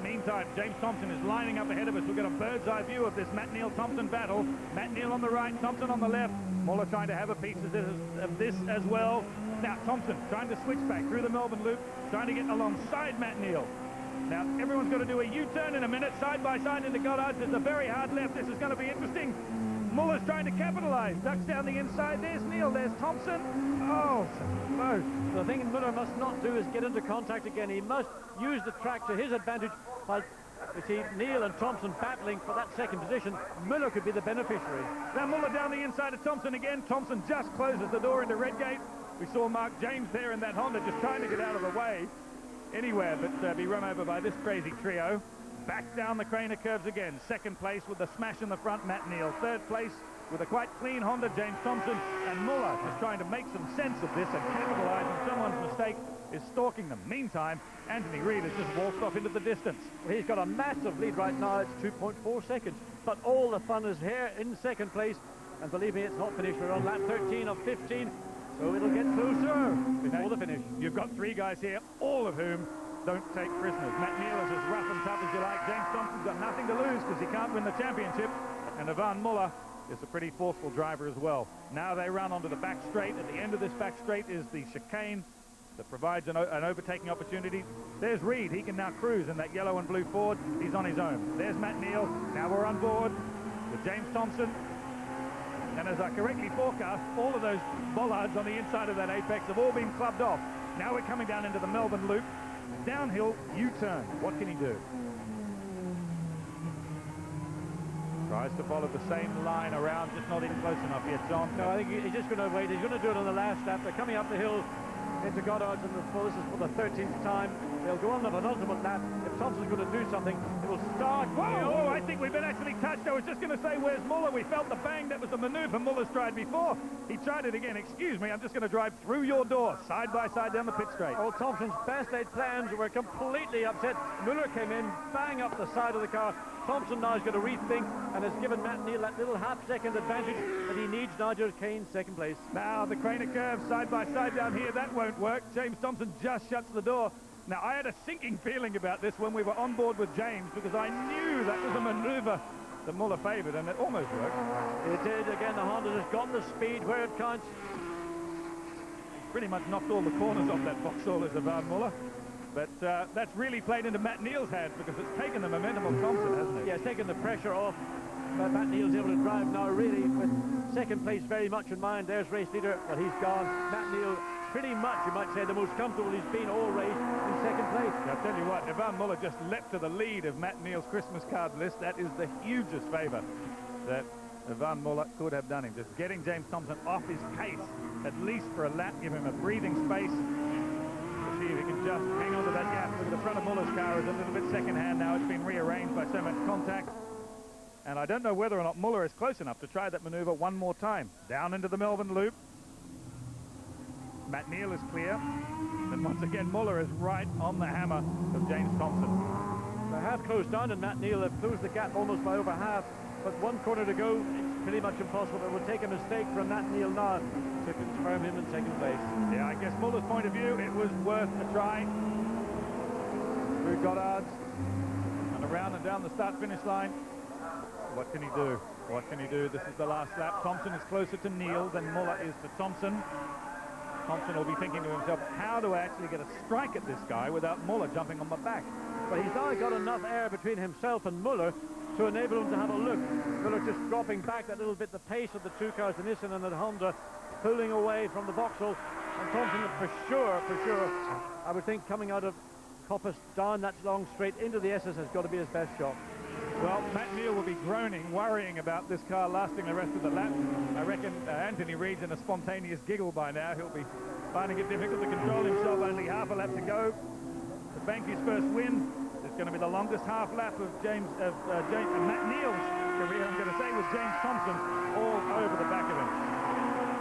meantime, James Thompson is lining up ahead of us. We've got a bird's eye view of this Matt Neal-Thompson battle. Matt Neal on the right, Thompson on the left. Muller trying to have a piece of this as well. Now, Thompson trying to switch back through the Melbourne Loop, trying to get alongside Matt Neal. Now, everyone's got to do a U-turn in a minute, side by side into Goddard's. There's a very hard left. This is going to be interesting. Muller's trying to capitalize. Ducks down the inside. There's Neal. There's Thompson. Oh, so close. The thing Muller must not do is get into contact again. He must use the track to his advantage. While you see Neal and Thompson battling for that second position, Muller could be the beneficiary. Now Muller down the inside of Thompson again. Thompson just closes the door into Redgate. We saw Mark James there in that Honda just trying to get out of the way anywhere but be run over by this crazy trio. Back down the Craner curves again. Second place with the smash in the front, Matt Neal. Third place with a quite clean Honda, James Thompson. And Muller just trying to make some sense of this and capitalize on someone's mistake is stalking them. Meantime, Anthony Reid has just waltzed off into the distance. Well, he's got a massive lead right now. It's 2.4 seconds. But all the fun is here in second place. And believe me, it's not finished. We're on lap 13 of 15. So it'll get closer before the finish. You've got three guys here, all of whom don't take prisoners. Matt Neal is as rough and tough as you like. James Thompson's got nothing to lose because he can't win the championship. And Ivan Muller is a pretty forceful driver as well. Now they run onto the back straight. At the end of this back straight is the chicane that provides an overtaking opportunity. There's Reid. He can now cruise in that yellow and blue Ford. He's on his own. There's Matt Neal. Now we're on board with James Thompson. And as I correctly forecast, all of those bollards on the inside of that apex have all been clubbed off. Now we're coming down into the Melbourne Loop. Downhill, U-turn. What can he do? Tries to follow the same line around, just not in close enough yet, John. No, I think he's just going to wait. He's going to do it on the last lap. They're coming up the hill into Goddard's, and this is for the 13th time. They'll go on the penultimate lap. If Thompson's going to do something, it will start. Whoa, I think we've been actually touched. I was just going to say, where's Muller? We felt the bang. That was the maneuver Muller's tried before. He tried it again. Excuse me, I'm just going to drive through your door, side by side down the pit straight. Oh, Thompson's best laid plans were completely upset. Muller came in, bang up the side of the car. Thompson now is going to rethink and has given Matt Neal that little half-second advantage that he needs now to gain second place. Now the Craner curve side by side down here, that won't work. James Thompson just shuts the door. Now I had a sinking feeling about this when we were on board with James because I knew that was a maneuver that Muller favoured, and it almost worked. It did. Again, the Honda has got the speed where it counts. Pretty much knocked all the corners off that Vauxhall as Ivan Muller. But that's really played into Matt Neal's hands because it's taken the momentum of Thompson, hasn't it? Yeah, it's taken the pressure off. But Matt Neal's able to drive now, really, with second place very much in mind. There's race leader, but he's gone. Matt Neal, pretty much, you might say, the most comfortable he's been all race in second place. I'll tell you what, Ivan Muller just leapt to the lead of Matt Neal's Christmas card list. That is the hugest favour that Ivan Muller could have done him. Just getting James Thompson off his pace, at least for a lap, give him a breathing space to see if he can just hang on to that gap. Look at the front of Muller's car is a little bit second-hand now. It's been rearranged by so much contact. And I don't know whether or not Muller is close enough to try that maneuver one more time. Down into the Melbourne loop. Matt Neal is clear. And once again, Muller is right on the hammer of James Thompson. They have closed down, and Matt Neal have closed the gap almost by over half. But one corner to go, it's pretty much impossible. It would take a mistake from Matt Neal now to confirm him in second place. Yeah, I guess Muller's point of view, it was worth a try. Through Goddard's and around and down the start-finish line. What can he do? What can he do? This is the last lap. Thompson is closer to Neal than Muller is to Thompson. Thompson will be thinking to himself, how do I actually get a strike at this guy without Muller jumping on my back? But he's now got enough air between himself and Muller to enable him to have a look. Muller just dropping back that little bit, the pace of the two cars, the Nissan and the Honda, pulling away from the Vauxhall. And Thompson, for sure, I would think coming out of Coppice down that long straight into the SS has got to be his best shot. Well, Matt Neal will be groaning, worrying about this car lasting the rest of the lap. I reckon Anthony Reid's in a spontaneous giggle by now. He'll be finding it difficult to control himself. Only half a lap to go to bank his first win. It's going to be the longest half lap of Matt Neal's career, I'm going to say, with James Thompson all over the back of him.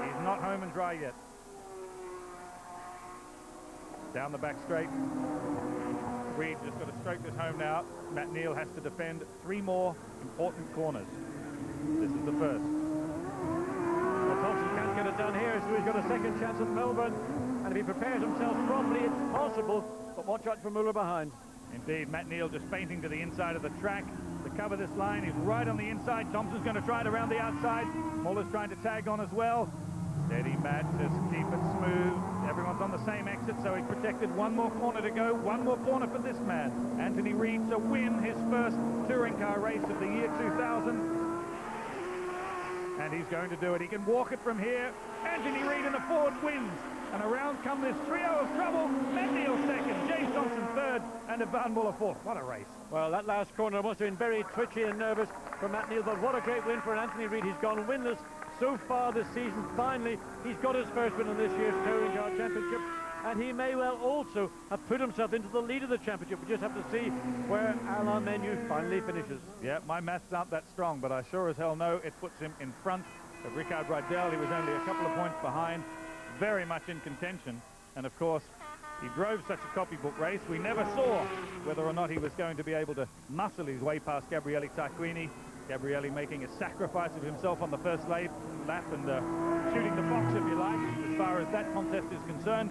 He's not home and dry yet. Down the back straight. Reid just got to stroke this home now. Matt Neal has to defend 3 more important corners. This is the first. Well, Thompson can't get it done here, so he's got a second chance at Melbourne. And if he prepares himself properly, it's possible. But watch out for Muller behind. Indeed, Matt Neal just feinting to the inside of the track to cover this line. He's right on the inside. Thompson's going to try it around the outside. Muller's trying to tag on as well. Steady, Matt, just keep it smooth. Everyone's on the same exit, so he's protected. One more corner to go. One more corner for this man. Anthony Reid to win his first touring car race of the year 2000. And he's going to do it. He can walk it from here. Anthony Reid in the Ford wins. And around come this trio of trouble. Matt Neal second, James Thompson third, and Ivan Muller fourth. What a race. Well, that last corner must have been very twitchy and nervous for Matt Neal, but what a great win for Anthony Reid. He's gone winless so far this season. Finally, he's got his first win in this year's Touring Car Championship, and he may well also have put himself into the lead of the championship. We just have to see where Alain Menu finally finishes. Yeah, my maths aren't that strong, but I sure as hell know it puts him in front of Ricard Rydell. He was only a couple of points behind, very much in contention, and of course he drove such a copybook race. We never saw whether or not he was going to be able to muscle his way past Gabriele Tarquini. Gabriele making a sacrifice of himself on the first lap and shooting the box, if you like, as far as that contest is concerned.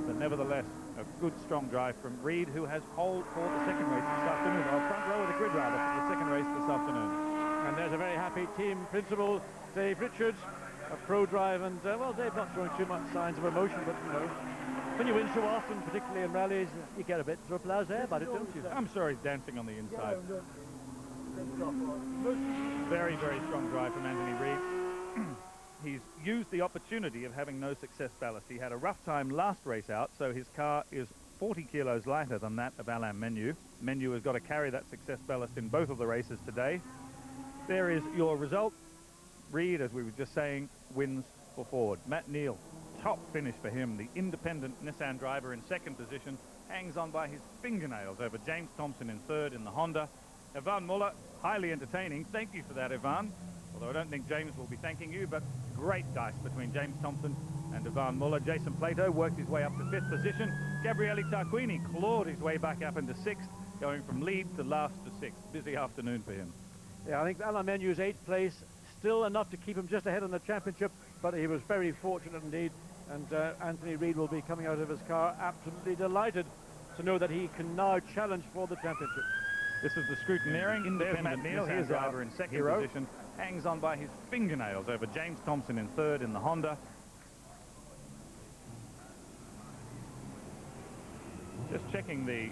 But nevertheless, a good, strong drive from Reid, who has pole for the second race this afternoon, or front row of the grid, rather, for the second race this afternoon. And there's a very happy team principal, Dave Richards, of ProDrive, and, well, Dave not showing too much signs of emotion, but, you know, when you win so often, particularly in rallies, you get a bit of applause there about it, don't you? I'm sure he's dancing on the inside. Very, very strong drive from Anthony Reid. He's used the opportunity of having no success ballast. He had a rough time last race out, so his car is 40 kilos lighter than that of Alain Menu. Menu has got to carry that success ballast in both of the races today. There is your result. Reid, as we were just saying, wins for Ford. Matt Neal, top finish for him. The independent Nissan driver in second position hangs on by his fingernails over James Thompson in third in the Honda. Ivan Muller, highly entertaining. Thank you for that, Ivan. Although I don't think James will be thanking you, but great dice between James Thompson and Ivan Muller. Jason Plato worked his way up to fifth position. Gabriele Tarquini clawed his way back up into sixth, going from lead to last to sixth. Busy afternoon for him. Yeah, I think Alain Menu's 8th place, still enough to keep him just ahead in the championship, but he was very fortunate indeed. And Anthony Reid will be coming out of his car absolutely delighted to know that he can now challenge for the championship. This is the scrutineering. Independent Neal, here's driver in second position, hangs on by his fingernails over James Thompson in third in the Honda. Just checking the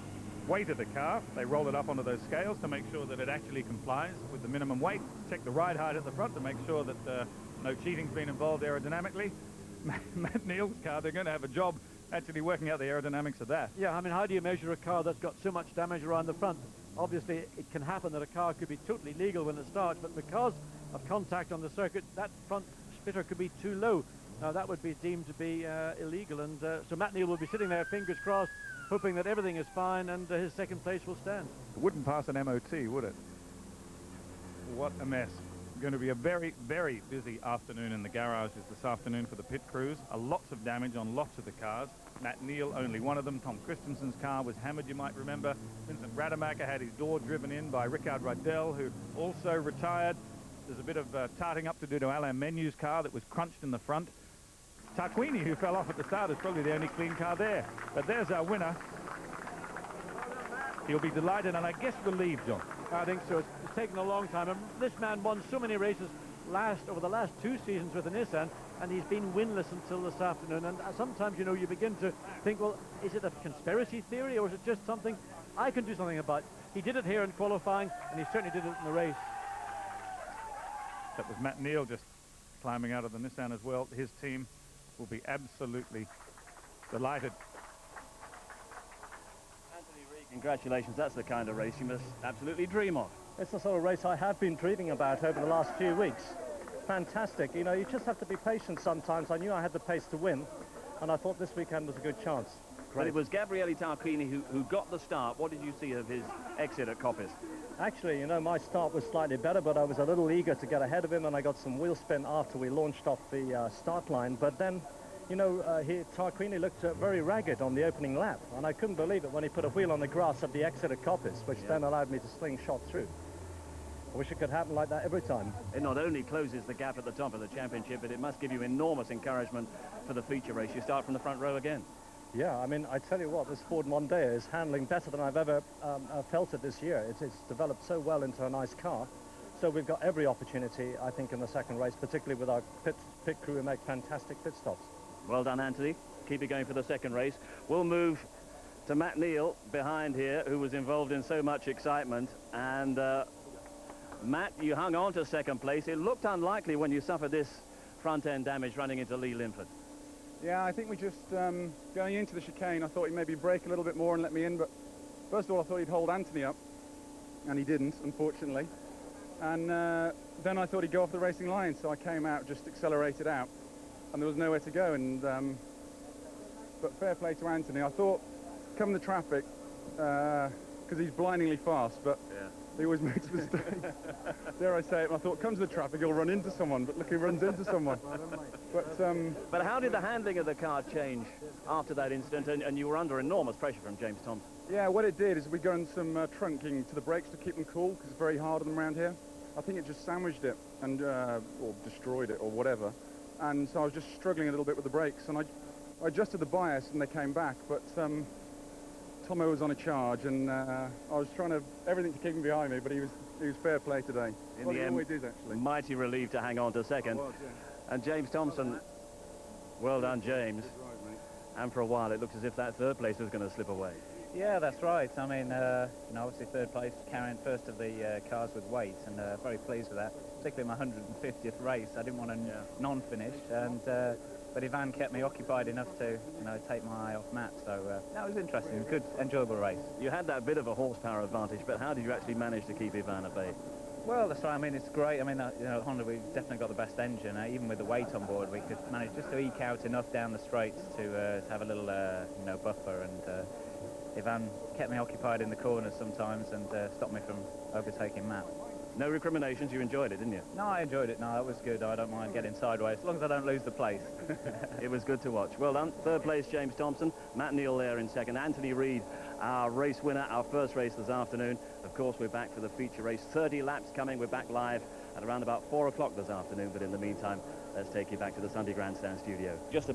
weight of the car. They roll it up onto those scales to make sure that it actually complies with the minimum weight. Check the ride height at the front to make sure that no cheating's been involved aerodynamically. Matt Neal's car, they're going to have a job actually working out the aerodynamics of that. Yeah, I mean, how do you measure a car that's got so much damage around the front? Obviously, it can happen that a car could be totally legal when it starts, but because of contact on the circuit, that front splitter could be too low. Now that would be deemed to be illegal, and so Matt Neal will be sitting there, fingers crossed, hoping that everything is fine and his second place will stand. It wouldn't pass an MOT, would it? What a mess. Going to be a very, very busy afternoon in the garages this afternoon for the pit crews. Lots of damage on lots of the cars. Matt Neal, only one of them. Tom Christensen's car was hammered, you might remember. Vincent Rademacher had his door driven in by Ricard Rydell, who also retired. There's a bit of tarting up to do to Alain Menu's car that was crunched in the front. Tarquini, who fell off at the start, is probably the only clean car there. But there's our winner. He'll be delighted and I guess relieved, John. I think so. It's taken a long time. And this man won so many races over the last 2 seasons with the Nissan, and he's been winless until this afternoon. And sometimes, you know, you begin to think, well, is it a conspiracy theory or is it just something I can do something about? He did it here in qualifying, and he certainly did it in the race. That was Matt Neal just climbing out of the Nissan as well. His team will be absolutely delighted. Congratulations, that's the kind of race you must absolutely dream of. It's the sort of race I have been dreaming about over the last few weeks. Fantastic. You know, you just have to be patient sometimes. I knew I had the pace to win, and I thought this weekend was a good chance. But it was Gabriele Tarquini who got the start. What did you see of his exit at Coppice? Actually, you know, my start was slightly better, but I was a little eager to get ahead of him, and I got some wheel spin after we launched off the start line. But then, you know, Tarquini looked very ragged on the opening lap, and I couldn't believe it when he put a wheel on the grass at the exit at Coppice, which then allowed me to slingshot through. I wish it could happen like that every time. It not only closes the gap at the top of the championship, but it must give you enormous encouragement for the feature race. You start from the front row again. Yeah, I mean, I tell you what, this Ford Mondeo is handling better than I've ever felt it this year. It's developed so well into a nice car. So we've got every opportunity, I think, in the second race, particularly with our pit crew who make fantastic pit stops. Well done, Anthony. Keep it going for the second race. We'll move to Matt Neal behind here, who was involved in so much excitement. And Matt, you hung on to second place. It looked unlikely when you suffered this front-end damage running into Lee Linford. Yeah, I think we just, going into the chicane, I thought he'd maybe brake a little bit more and let me in, but first of all I thought he'd hold Anthony up, and he didn't, unfortunately. And then I thought he'd go off the racing line, so I came out, just accelerated out, and there was nowhere to go. And but fair play to Anthony. I thought, come the traffic, because he's blindingly fast, but yeah, he always makes mistakes. Dare I say it? And I thought, comes the traffic, he'll run into someone, but look, he runs into someone. But how did the handling of the car change after that incident, and you were under enormous pressure from James Thompson? Yeah, what it did is we got some trunking to the brakes to keep them cool, because it's very hard on them around here. I think it just sandwiched it, and or destroyed it, or whatever. And so I was just struggling a little bit with the brakes, and I adjusted the bias, and they came back, but Tomo was on a charge, and I was trying everything to keep him behind me, but he was fair play today. In the end, is, actually. Mighty relieved to hang on to second. Was, yeah. And James Thompson, well done, James. Right, mate. And for a while, it looked as if that third place was going to slip away. Yeah, that's right. I mean, you know, obviously third place, carrying first of the cars with weight, and very pleased with that. Particularly my 150th race, I didn't want to non-finish, and but Ivan kept me occupied enough to, you know, take my eye off Matt. So that was interesting. Good, enjoyable race. You had that bit of a horsepower advantage, but how did you actually manage to keep Ivan at bay? Well, that's right. I mean, it's great. I mean, you know, Honda, we've definitely got the best engine. Even with the weight on board, we could manage just to eke out enough down the straights to have a little, you know, buffer. And Ivan kept me occupied in the corners sometimes and stopped me from overtaking Matt. No recriminations, you enjoyed it, didn't you? No, I enjoyed it. No, that was good. I don't mind getting sideways, as long as I don't lose the place. It was good to watch. Well done. Third place, James Thompson. Matt Neal there in second. Anthony Reid, our race winner, our first race this afternoon. Of course, we're back for the feature race. 30 laps coming. We're back live at around about 4 o'clock this afternoon. But in the meantime, let's take you back to the Sunday Grandstand studio. Just a